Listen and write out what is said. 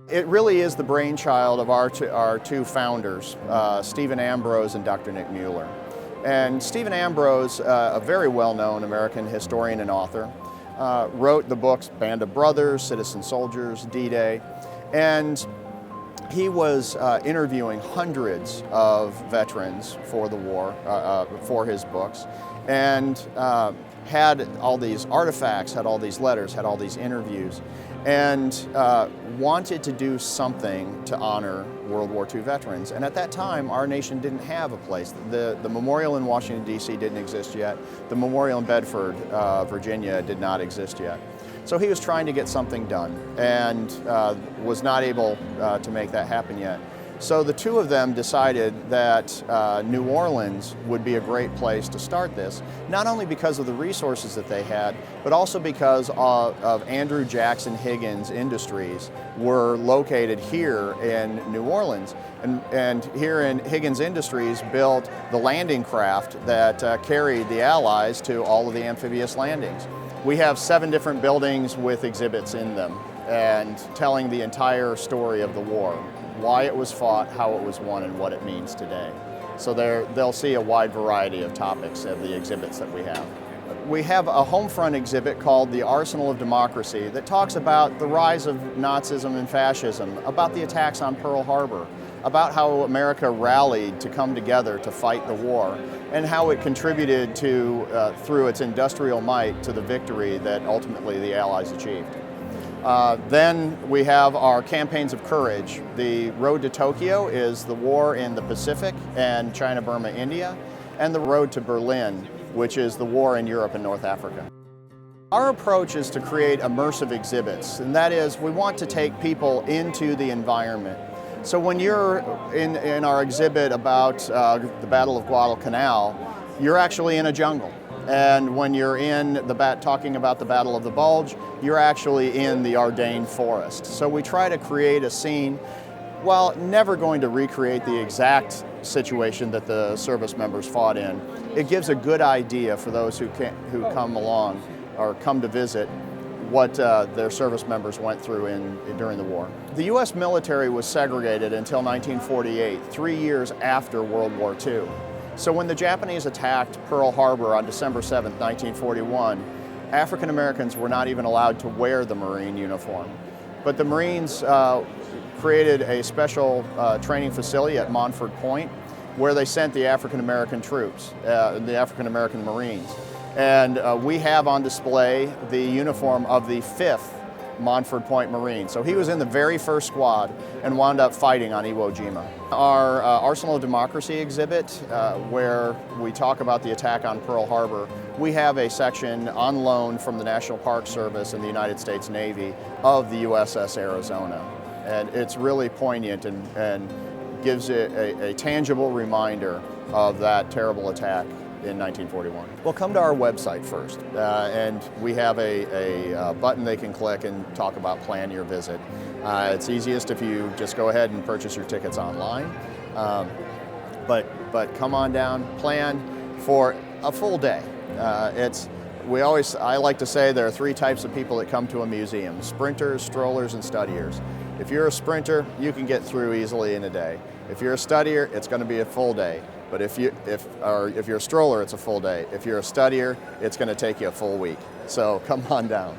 It really is the brainchild of our two founders, Stephen Ambrose and Dr. Nick Mueller. And Stephen Ambrose, a very well-known American historian and author, wrote the books Band of Brothers, Citizen Soldiers, D-Day, and he was interviewing hundreds of veterans for the war, for his books, and had all these artifacts, had all these letters, had all these interviews, and wanted to do something to honor World War II veterans. And at that time, our nation didn't have a place. The memorial in Washington, D.C. didn't exist yet. The memorial in Bedford, Virginia did not exist yet. So he was trying to get something done and was not able to make that happen yet. So the two of them decided that New Orleans would be a great place to start this, not only because of the resources that they had, but also because of Andrew Jackson Higgins Industries were located here in New Orleans. And here in Higgins Industries built the landing craft that carried the Allies to all of the amphibious landings. We have 7 different buildings with exhibits in them and telling the entire story of the war, why it was fought, how it was won, and what it means today. So they'll see a wide variety of topics of the exhibits that we have. We have a home front exhibit called The Arsenal of Democracy that talks about the rise of Nazism and fascism, about the attacks on Pearl Harbor, about how America rallied to come together to fight the war, and how it contributed to, through its industrial might, to the victory that ultimately the Allies achieved. Then we have our campaigns of courage. The Road to Tokyo is the war in the Pacific and China, Burma, India, and the Road to Berlin, which is the war in Europe and North Africa. Our approach is to create immersive exhibits, and that is we want to take people into the environment. So when you're in our exhibit about the Battle of Guadalcanal, you're actually in a jungle. And when you're talking about the Battle of the Bulge, you're actually in the Ardennes forest. So we try to create a scene, while never going to recreate the exact situation that the service members fought in. It gives a good idea for those who come along or come to visit what their service members went through during the war. The U.S. military was segregated until 1948, 3 years after World War II. So when the Japanese attacked Pearl Harbor on December 7, 1941, African Americans were not even allowed to wear the Marine uniform. But the Marines created a special training facility at Montford Point where they sent the African American troops, the African American Marines. And we have on display the uniform of the 5th Montford Point Marine. So he was in the very first squad and wound up fighting on Iwo Jima. Our Arsenal of Democracy exhibit, where we talk about the attack on Pearl Harbor, we have a section on loan from the National Park Service and the United States Navy of the USS Arizona. And it's really poignant and gives it a tangible reminder of that terrible attack in 1941. Well, come to our website first, and we have a button they can click and talk about plan your visit. It's easiest if you just go ahead and purchase your tickets online, but come on down, plan for a full day. I like to say there are 3 types of people that come to a museum: sprinters, strollers, and studiers. If you're a sprinter, you can get through easily in a day. If you're a studier, it's going to be a full day. But if you're a stroller, it's a full day. If you're a studier, it's going to take you a full week. So come on down.